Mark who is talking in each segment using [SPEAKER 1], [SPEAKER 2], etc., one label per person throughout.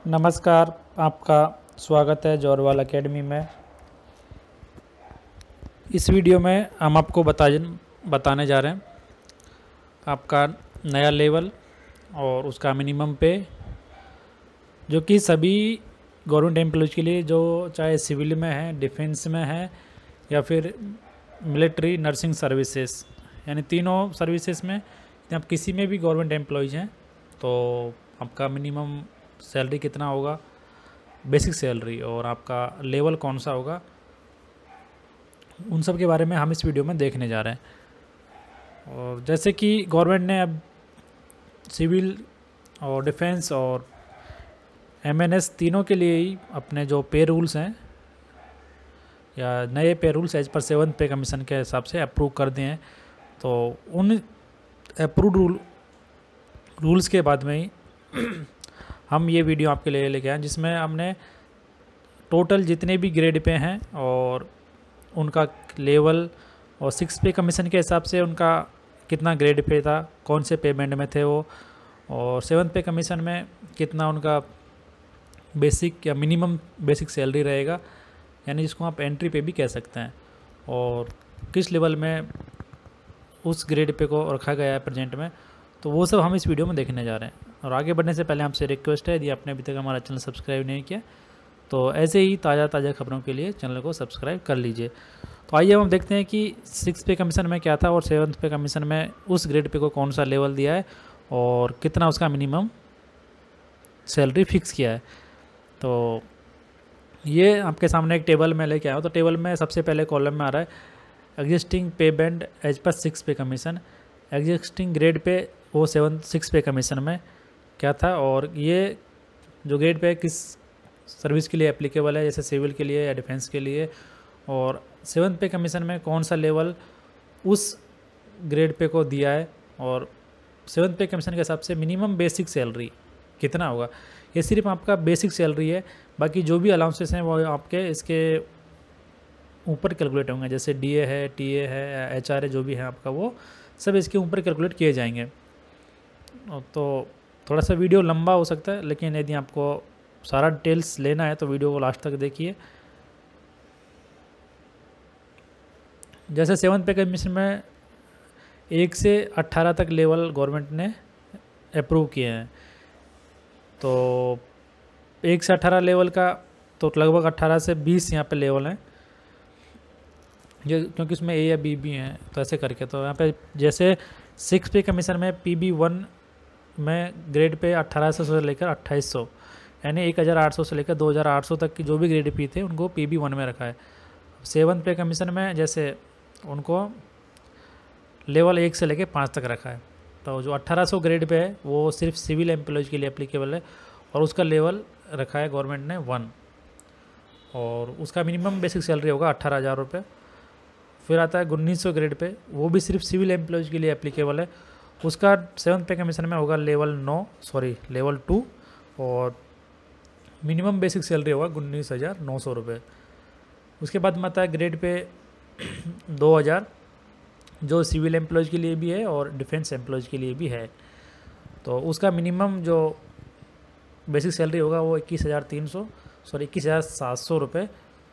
[SPEAKER 1] नमस्कार, आपका स्वागत है जौहरवाल एकेडमी में। इस वीडियो में हम आपको बताने जा रहे हैं आपका नया लेवल और उसका मिनिमम पे, जो कि सभी गवर्नमेंट एम्प्लॉयज़ के लिए, जो चाहे सिविल में है, डिफेंस में है या फिर मिलिट्री नर्सिंग सर्विसेज, यानी तीनों सर्विसेज में आप किसी में भी गवर्नमेंट एम्प्लॉयज़ हैं तो आपका मिनिमम सैलरी कितना होगा, बेसिक सैलरी, और आपका लेवल कौन सा होगा, उन सब के बारे में हम इस वीडियो में देखने जा रहे हैं। और जैसे कि गवर्नमेंट ने अब सिविल और डिफेंस और एमएनएस तीनों के लिए ही अपने जो पे रूल्स हैं या नए पे रूल्स एज पर 7th पे कमीशन के हिसाब से अप्रूव कर दिए हैं। तो उन अप्रूव्ड रूल्स के बाद में ही हम ये वीडियो आपके लिए लेके आए, जिसमें हमने टोटल जितने भी ग्रेड पे हैं और उनका लेवल और 6 पे कमीशन के हिसाब से उनका कितना ग्रेड पे था, कौन से पे बैंड में थे वो, और 7th पे कमीशन में कितना उनका बेसिक या मिनिमम बेसिक सैलरी रहेगा, यानी जिसको आप एंट्री पे भी कह सकते हैं, और किस लेवल में उस ग्रेड पे को रखा गया है प्रेजेंट में। तो वो सब हम इस वीडियो में देखने जा रहे हैं। और आगे बढ़ने से पहले आपसे रिक्वेस्ट है, यदि आपने अभी तक हमारा चैनल सब्सक्राइब नहीं किया तो ऐसे ही ताज़ा खबरों के लिए चैनल को सब्सक्राइब कर लीजिए। तो आइए हम देखते हैं कि 6 पे कमीशन में क्या था और 7th पे कमीशन में उस ग्रेड पे को कौन सा लेवल दिया है और कितना उसका मिनिमम सैलरी फिक्स किया है। तो ये आपके सामने एक टेबल में लेके आया हूँ। तो टेबल में सबसे पहले कॉलम में आ रहा है एग्जिस्टिंग पे बैंड एज पर 6 पे कमीशन, एग्जिस्टिंग ग्रेड पे वो 6 पे कमीशन में क्या था, और ये जो ग्रेड पे किस सर्विस के लिए एप्लीकेबल है, जैसे सिविल के लिए या डिफेंस के लिए, और 7th पे कमीशन में कौन सा लेवल उस ग्रेड पे को दिया है, और 7th पे कमीशन के हिसाब से मिनिमम बेसिक सैलरी कितना होगा। ये सिर्फ आपका बेसिक सैलरी है, बाकी जो भी अलाउंसेस हैं वो आपके इसके ऊपर कैलकुलेट होंगे, जैसे डीए है, टीए है, एचआर है, जो भी है आपका वो सब इसके ऊपर कैलकुलेट किए जाएंगे। तो थोड़ा सा वीडियो लंबा हो सकता है, लेकिन यदि आपको सारा डिटेल्स लेना है तो वीडियो को लास्ट तक देखिए। जैसे 7th पे कमीशन में 1 से 18 तक लेवल गवर्नमेंट ने अप्रूव किए हैं। तो 1 से 18 लेवल का तो लगभग 18 से 20 यहाँ पे लेवल हैं, क्योंकि उसमें ए या बी भी हैं, तो ऐसे करके। तो यहाँ पे जैसे 6 पे कमीशन में PB1 में ग्रेड पे 1800 से लेकर 2800, यानी 1800 से लेकर 2800 तक की जो भी ग्रेड पे थे उनको PB1 में रखा है। 7th पे कमीशन में जैसे उनको लेवल 1 से लेकर 5 तक रखा है। तो जो 1800 ग्रेड पे है वो सिर्फ सिविल एम्प्लॉयज़ के लिए एप्लीकेबल है, और उसका लेवल रखा है गवर्नमेंट ने 1, और उसका मिनिमम बेसिक सैलरी होगा 18,000 रुपये। फिर आता है 1900 ग्रेड पे, वो भी सिर्फ सिविल एम्प्लॉयज़ के लिए एप्लीकेबल है, उसका 7th पे कमीशन में होगा लेवल 2, और मिनिमम बेसिक सैलरी होगा 19,900 रुपये। उसके बाद में आता है ग्रेड पे 2000, जो सिविल एम्प्लॉयज़ के लिए भी है और डिफेंस एम्प्लॉयज़ के लिए भी है। तो उसका मिनिमम जो बेसिक सैलरी होगा वो 21,700 रुपये,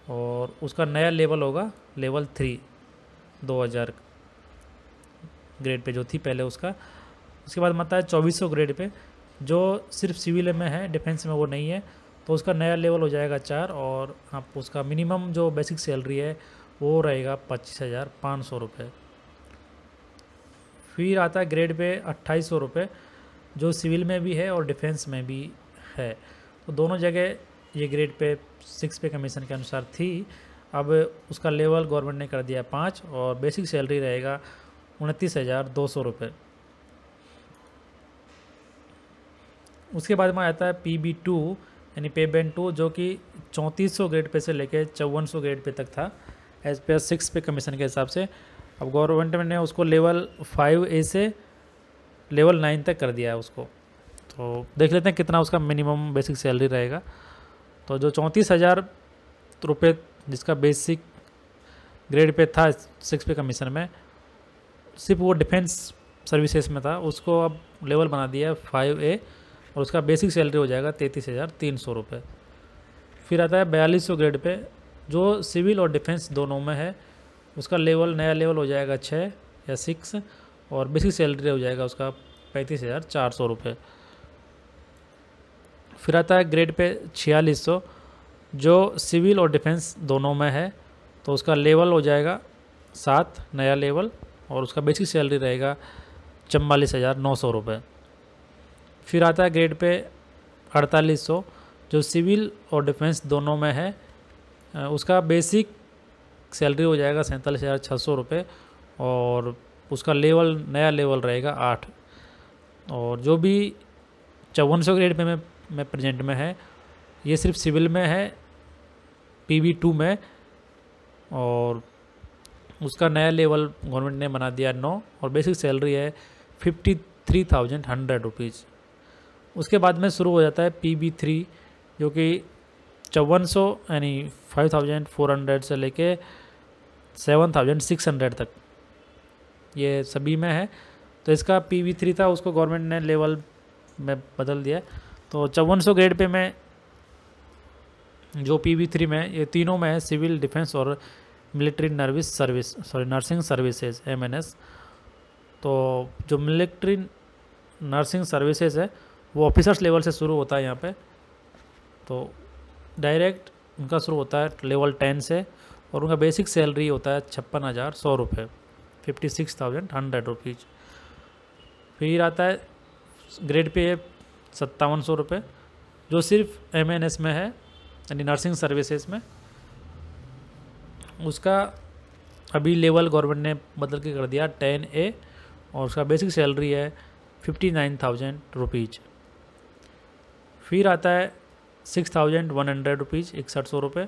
[SPEAKER 1] और उसका नया लेवल होगा लेवल 3 2000 ग्रेड पे जो थी पहले उसका। उसके बाद आता है 2400 ग्रेड पे, जो सिर्फ सिविल में है, डिफेंस में वो नहीं है, तो उसका नया लेवल हो जाएगा 4, और आप उसका मिनिमम जो बेसिक सैलरी है वो रहेगा 25,500 रुपये। फिर आता है ग्रेड पे 2800 रुपये, जो सिविल में भी है और डिफेंस में भी है। तो दोनों जगह ये ग्रेड पे 6 पे कमीशन के अनुसार थी। अब उसका लेवल गवर्नमेंट ने कर दिया 5, और बेसिक सैलरी रहेगा 29,200 रुपये। उसके बाद में आता है PB2 यानी पे बैंड 2, जो कि 3400 ग्रेड पे से लेके 5400 ग्रेड पे तक था एज पर 6 पे कमीशन के हिसाब से। अब गवर्नमेंट ने उसको लेवल 5A से लेवल 9 तक कर दिया है उसको। तो देख लेते हैं कितना उसका मिनिमम बेसिक सैलरी रहेगा। तो जो 34,000 रुपये जिसका बेसिक ग्रेड पे था 6 पे कमीशन में, सिर्फ वो डिफेंस सर्विसेज में था, उसको अब लेवल बना दिया 5A और उसका बेसिक सैलरी हो जाएगा 33,300 रुपये। फिर आता है 4200 ग्रेड पे, जो सिविल और डिफेंस दोनों में है, उसका लेवल नया लेवल हो जाएगा 6 या 6 और बेसिक सैलरी हो जाएगा उसका 35,400 रुपये। फिर आता है ग्रेड पे 4600, जो सिविल और डिफेंस दोनों में है, तो उसका लेवल हो जाएगा 7 नया लेवल और उसका बेसिक सैलरी रहेगा 44,900 रुपये। फिर आता है ग्रेड पे 4800, जो सिविल और डिफेंस दोनों में है, उसका बेसिक सैलरी हो जाएगा 47,600 रुपये और उसका लेवल नया लेवल रहेगा 8। और जो भी 5400 ग्रेड पे में प्रेजेंट में है, ये सिर्फ सिविल में है, PB2 में, और उसका नया लेवल गवर्नमेंट ने बना दिया 9 और बेसिक सैलरी है 53,100 रुपीज़। उसके बाद में शुरू हो जाता है PB3, जो कि 5400 यानी 5400 से लेके 7600 तक ये सभी में है। तो इसका PB3 था, उसको गवर्नमेंट ने लेवल में बदल दिया। तो 5400 ग्रेड पे में जो PB3 में ये तीनों में है, सिविल, डिफेंस और मिलिट्री नर्सिंग सर्विसेज MNS। तो जो मिलिट्री नर्सिंग सर्विसेज है वो ऑफिसर्स लेवल से शुरू होता है यहाँ पे, तो डायरेक्ट उनका शुरू होता है लेवल 10 से और उनका बेसिक सैलरी होता है 56,100 रुपये, 56,100 रुपीज़। फिर आता है ग्रेड पे 5700 रुपये, जो सिर्फ MNS में है यानी नर्सिंग सर्विसेज में। उसका अभी लेवल गवर्नमेंट ने बदल के कर दिया 10A और उसका बेसिक सैलरी है 59,000 रुपीज़। फिर आता है 6,100 रुपीज़, 6100 रुपये,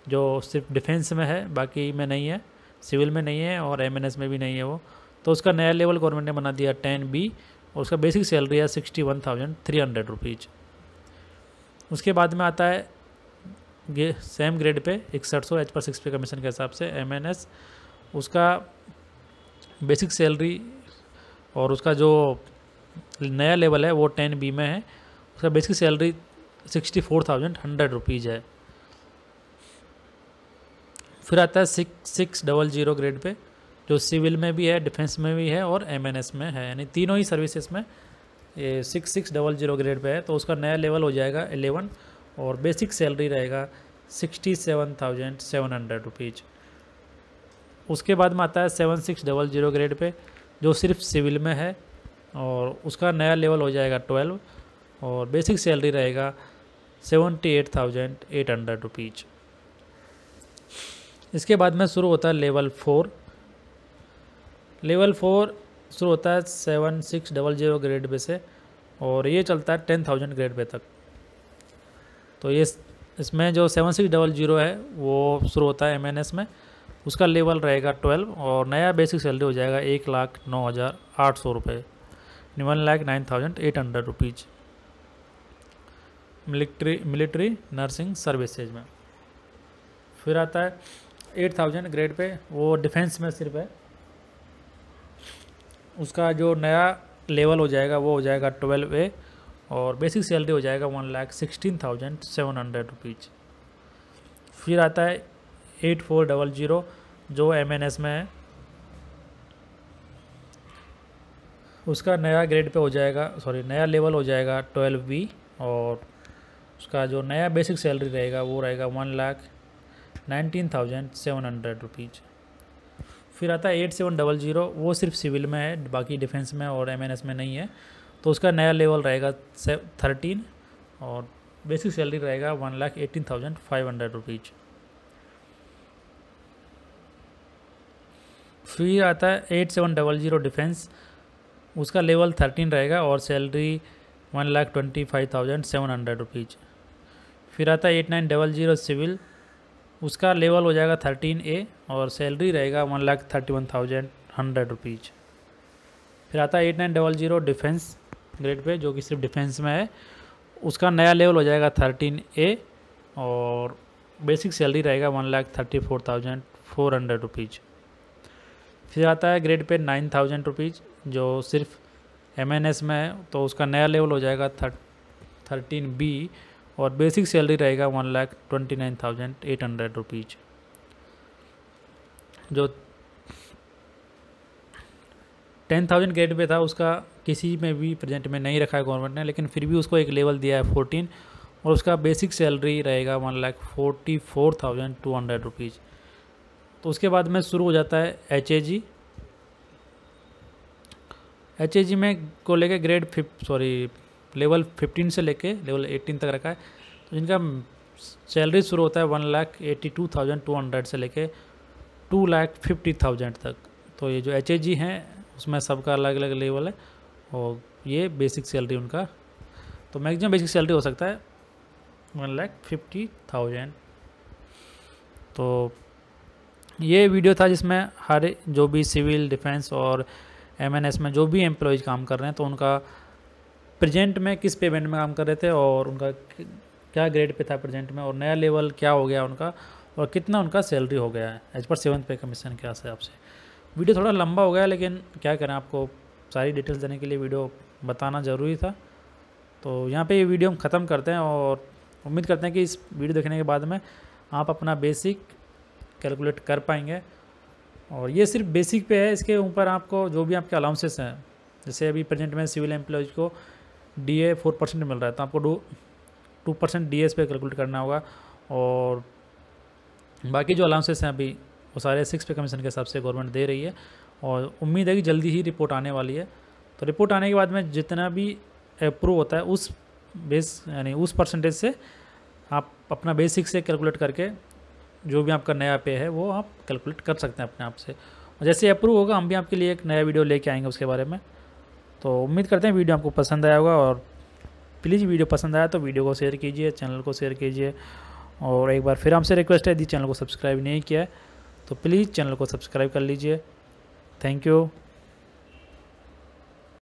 [SPEAKER 1] जो सिर्फ डिफेंस में है, बाकी में नहीं है, सिविल में नहीं है और MNS में भी नहीं है वो। तो उसका नया लेवल गवर्नमेंट ने बना दिया 10B और उसका बेसिक सैलरी है 61,300 रुपीज़। उसके बाद में आता है सेम ग्रेड पे 6100 एच पर 6 पे कमीशन के हिसाब से MNS, उसका बेसिक सैलरी और उसका जो नया लेवल है वो 10B में है, उसका बेसिक सैलरी 64,100 रुपीज़ है। फिर आता है 600 ग्रेड पे, जो सिविल में भी है, डिफेंस में भी है और MNS में है, यानी तीनों ही सर्विसेज में ये 600 ग्रेड पे है। तो उसका नया लेवल हो जाएगा 11 और बेसिक सैलरी रहेगा 67,700 रुपीज़। उसके बाद में आता है 7600 ग्रेड पे, जो सिर्फ सिविल में है और उसका नया लेवल हो जाएगा 12 और बेसिक सैलरी रहेगा 78,800 रुपीज़। इसके बाद में शुरू होता है लेवल 4। लेवल 4 शुरू होता है 7600 ग्रेड पे से और ये चलता है 10,000 ग्रेड पे तक। तो ये इसमें जो 7600 है वो शुरू होता है MNS में, उसका लेवल रहेगा 12 और नया बेसिक सैलरी हो जाएगा 1,09,800 रुपये, 1,09,800 रुपीज़ मिलिट्री नर्सिंग सर्विसेज में। फिर आता है 8,000 ग्रेड पे, वो डिफेंस में सिर्फ है, उसका जो नया लेवल हो जाएगा वो हो जाएगा 12A और बेसिक सैलरी हो जाएगा 1,16,700 रुपीज़। फिर आता है 8400 जो MNS में है, उसका नया ग्रेड पे हो जाएगा नया लेवल हो जाएगा 12B और उसका जो नया बेसिक सैलरी रहेगा वो रहेगा 1,19,700 रुपीज़। फिर आता है 8700, वो सिर्फ सिविल में है, बाकी डिफेंस में और MNS में नहीं है, तो उसका नया लेवल रहेगा 13 और बेसिक सैलरी रहेगा 1,18,500 रुपीज़। फिर आता है 8700 डिफेंस, उसका लेवल 13 रहेगा और सैलरी 1,25,700 रुपीज़। फिर आता है 8900 सिविल, उसका लेवल हो जाएगा 13A और सैलरी रहेगा 1,31,100 रुपीज़। फिर आता है 8900 डिफेंस ग्रेड पे, जो कि सिर्फ डिफेंस में है, उसका नया लेवल हो जाएगा 13A और बेसिक सैलरी रहेगा 1,34,400 रुपीज़। फिर आता है ग्रेड पे 9,000 रुपीज़, जो सिर्फ MNS में है, तो उसका नया लेवल हो जाएगा 13B और बेसिक सैलरी रहेगा 1,29,800 रुपीज़। जो 10,000 ग्रेड पे था उसका किसी में भी प्रेजेंट में नहीं रखा है गवर्नमेंट ने, लेकिन फिर भी उसको एक लेवल दिया है 14 और उसका बेसिक सैलरी रहेगा 1,44,200 रुपीज़। तो उसके बाद में शुरू हो जाता है HAG। HAG में को लेके लेवल 15 से लेके लेवल 18 तक रखा है। तो जिनका सैलरी शुरू होता है 1,82,200 से लेके 2,50,000 तक। तो ये जो HAG हैं उसमें सबका अलग अलग लेवल है और ये बेसिक सैलरी उनका, तो मैक्सिमम बेसिक सैलरी हो सकता है 1,50,000। तो ये वीडियो था जिसमें हर जो भी सिविल डिफेंस और MNS में जो भी एम्प्लॉयज़ काम कर रहे हैं तो उनका प्रेजेंट में किस पेमेंट में काम कर रहे थे और उनका क्या ग्रेड पे था प्रेजेंट में और नया लेवल क्या हो गया उनका और कितना उनका सैलरी हो गया है एज पर 7th पे कमीशन के हिसाब से। वीडियो थोड़ा लंबा हो गया लेकिन क्या करें, आपको सारी डिटेल्स देने के लिए वीडियो बताना ज़रूरी था। तो यहाँ पे ये वीडियो हम ख़त्म करते हैं और उम्मीद करते हैं कि इस वीडियो देखने के बाद में आप अपना बेसिक कैलकुलेट कर पाएंगे। और ये सिर्फ बेसिक पे है, इसके ऊपर आपको जो भी आपके अलाउंसेस हैं, जैसे अभी प्रेजेंट में सिविल एम्प्लॉयज़ को DA 4% मिल रहा है तो आपको 2% DA पे कैलकुलेट करना होगा और बाकी जो अलाउंसेस हैं अभी वो सारे 6 पे कमीशन के हिसाब से गवर्नमेंट दे रही है और उम्मीद है कि जल्दी ही रिपोर्ट आने वाली है। तो रिपोर्ट आने के बाद में जितना भी अप्रूव होता है उस बेस यानी उस परसेंटेज से आप अपना बेसिक से कैलकुलेट करके जो भी आपका नया पे है वो आप कैलकुलेट कर सकते हैं अपने आप से। और जैसे अप्रूव होगा हम भी आपके लिए एक नया वीडियो लेके आएंगे उसके बारे में। तो उम्मीद करते हैं वीडियो आपको पसंद आया होगा और प्लीज़ वीडियो पसंद आया तो वीडियो को शेयर कीजिए, चैनल को शेयर कीजिए और एक बार फिर हमसे रिक्वेस्ट है यदि चैनल को सब्सक्राइब नहीं किया है तो प्लीज़ चैनल को सब्सक्राइब कर लीजिए। Thank you.